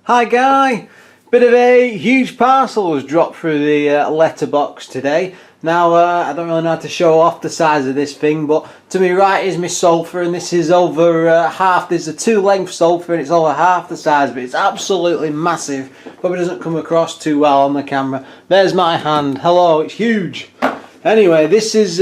Hi Guy! Bit of a huge parcel was dropped through the letterbox today. Now I don't really know how to show off the size of this thing, but to my right is my sofa, and this is over half. There's a 2-length sofa and it's over half the size, but it's absolutely massive. Probably doesn't come across too well on the camera. There's my hand. Hello, it's huge. Anyway, this is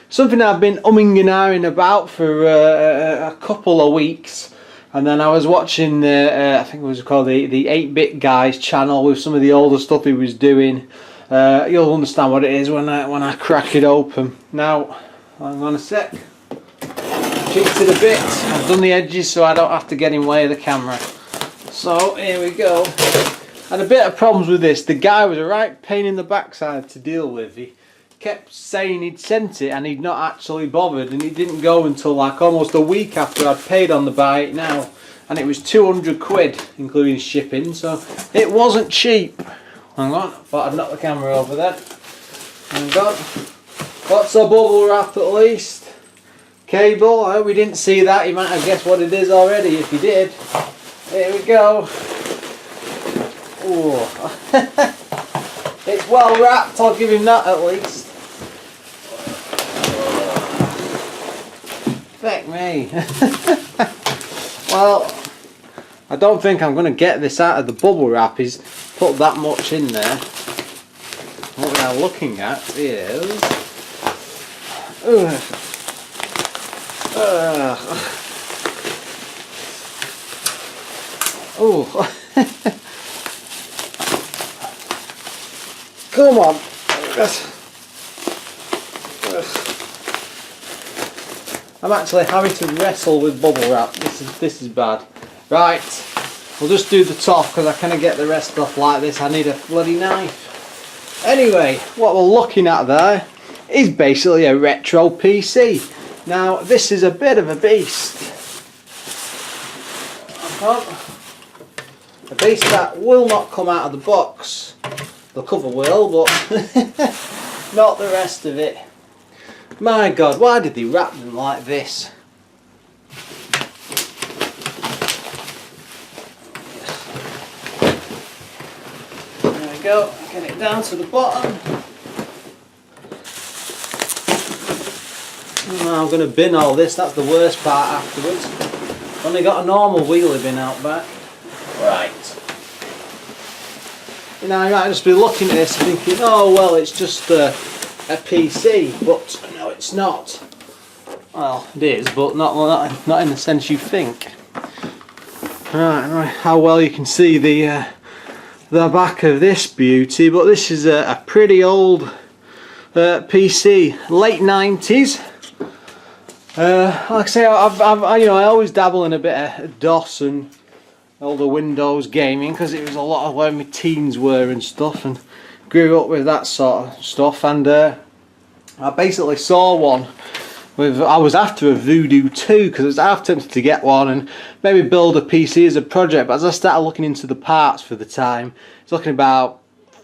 something I've been umming and ahhing about for a couple of weeks. And then I was watching I think it was called the 8-Bit Guy's channel with some of the older stuff he was doing. You'll understand what it is when I crack it open. Now, hang on a sec. Cheated a bit. I've done the edges so I don't have to get in the way of the camera. So here we go. Had a bit of problems with this. The guy was a right pain in the backside to deal with. He kept saying he'd sent it and he'd not actually bothered, and it didn't go until like almost a week after I'd paid on the buy it now, and it was 200 quid including shipping, so it wasn't cheap. Hang on, thought I'd knock the camera over there. Hang on. Lots of bubble wrap at least. Cable, I hope we didn't see that. You might have guessed what it is already if you did. Here we go. Ooh. It's well wrapped, I'll give him that at least. Feck me. Well, I don't think I'm going to get this out of the bubble wrap. He's put that much in there. What we are looking at is... Oh. Come on. I'm actually having to wrestle with bubble wrap. This is bad. Right, we'll just do the top because I can't get the rest off like this. I need a bloody knife. Anyway, what we're looking at there is basically a retro PC. Now, this is a bit of a beast. A beast that will not come out of the box. The cover will, but not the rest of it. My God, why did they wrap them like this? There we go, get it down to the bottom. Now I'm going to bin all this, that's the worst part afterwards. Only got a normal wheelie bin out back. Right. You know, you might just be looking at this thinking, oh well, it's just a PC, but no, it's not. Well, it is, but not in the sense you think. Right, how well you can see the back of this beauty, but this is a pretty old PC, late 90s. Like I say, I always dabble in a bit of DOS and all the Windows gaming because it was a lot of where my teens were and stuff, and grew up with that sort of stuff. And I basically saw one with, I was after a Voodoo 2 because I was half tempted to get one and maybe build a PC as a project, but as I started looking into the parts for the time, it's looking about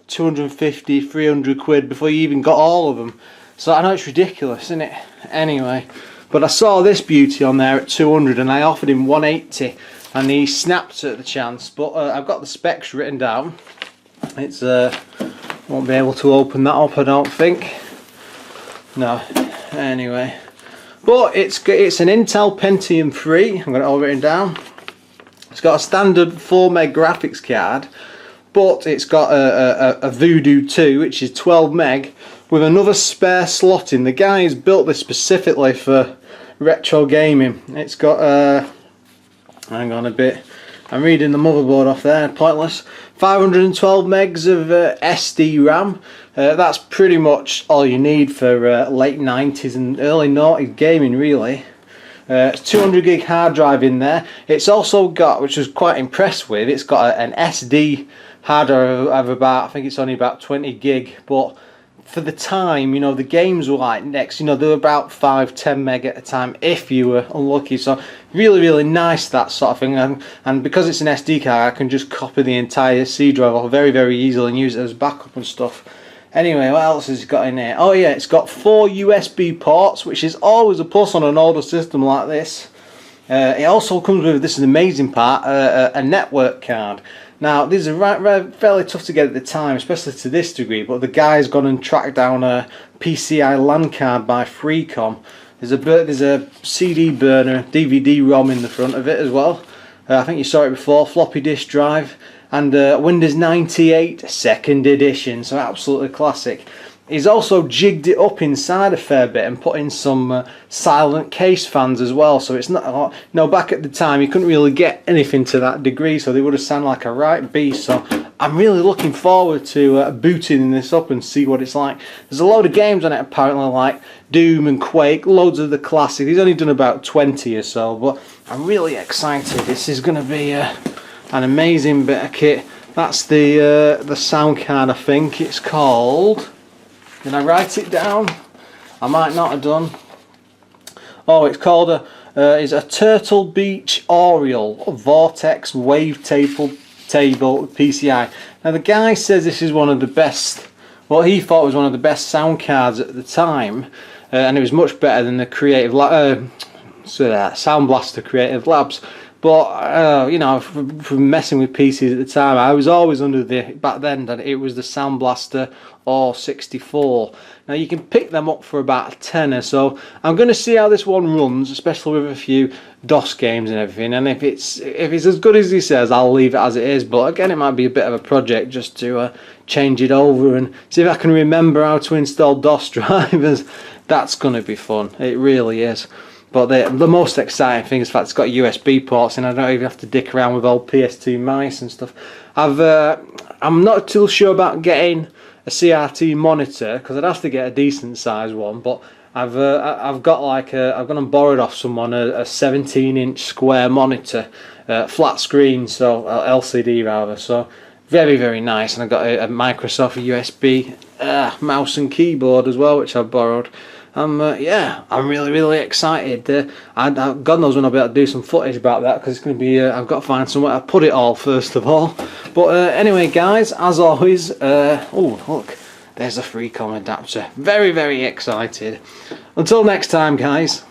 250, 300 quid before you even got all of them. So I know it's ridiculous, isn't it? Anyway, but I saw this beauty on there at 200 and I offered him 180 and he snapped at the chance. But I've got the specs written down. It's won't be able to open that up, I don't think. No, anyway. But it's an Intel Pentium 3. I'm got it all written down. It's got a standard 4 meg graphics card, but it's got a Voodoo 2, which is 12 meg, with another spare slot in. The guy's built this specifically for retro gaming. It's got hang on a bit, I'm reading the motherboard off there, pointless. 512 megs of SD RAM. That's pretty much all you need for late 90s and early 90s gaming, really. It's 200 gig hard drive in there. It's also got, which I was quite impressed with, it's got an SD hard drive of about, I think it's only about 20 gig, but for the time, you know, the games were like next, you know, they were about 5-10 meg at a time if you were unlucky. So really nice, that sort of thing. And because it's an SD card, I can just copy the entire C drive off very easily and use it as backup and stuff. Anyway, what else has it got in here? Oh yeah, it's got 4 USB ports, which is always a plus on an older system like this. It also comes with, this is the amazing part, a network card. Now these are fairly tough to get at the time, especially to this degree, but the guy's gone and tracked down a PCI LAN card by Freecom. There's a CD burner, DVD-ROM in the front of it as well. I think you saw it before, floppy disk drive, and Windows 98 2nd edition, so absolutely classic. He's also jigged it up inside a fair bit and put in some silent case fans as well, so it's not, you know, back at the time you couldn't really get anything to that degree, so they would have sounded like a right beast. So I'm really looking forward to booting this up and see what it's like. There's a load of games on it apparently, like Doom and Quake, loads of the classics. He's only done about 20 or so, but I'm really excited. This is going to be an amazing bit of kit. That's the sound card, I think it's called. Did I write it down? I might not have done. Oh, it's called it's a Turtle Beach Oriole Vortex Wavetable PCI. Now the guy says this is one of the best, what he thought was one of the best sound cards at the time, and it was much better than the Sound Blaster Creative Labs. But you know, from messing with PCs at the time, I was always under back then that it was the Sound Blaster or 64. Now you can pick them up for about a tenner, so I'm going to see how this one runs, especially with a few DOS games and everything. And if it's as good as he says, I'll leave it as it is. But again, it might be a bit of a project just to change it over and see if I can remember how to install DOS drivers. That's going to be fun. It really is. But the most exciting thing is the fact it's got USB ports, and I don't even have to dick around with old PS2 mice and stuff. I'm not too sure about getting a CRT monitor because I'd have to get a decent size one. But I've got like I've gone and borrowed off someone a 17-inch square monitor, flat screen, so LCD rather. So very, very nice. And I've got a Microsoft USB mouse and keyboard as well, which I've borrowed. Yeah, I'm really, really excited. God knows when I'll be able to do some footage about that, because it's going to be, I've got to find somewhere to put it all first of all. But anyway guys, as always, oh look, there's a Freecom adapter. Very, very excited. Until next time guys.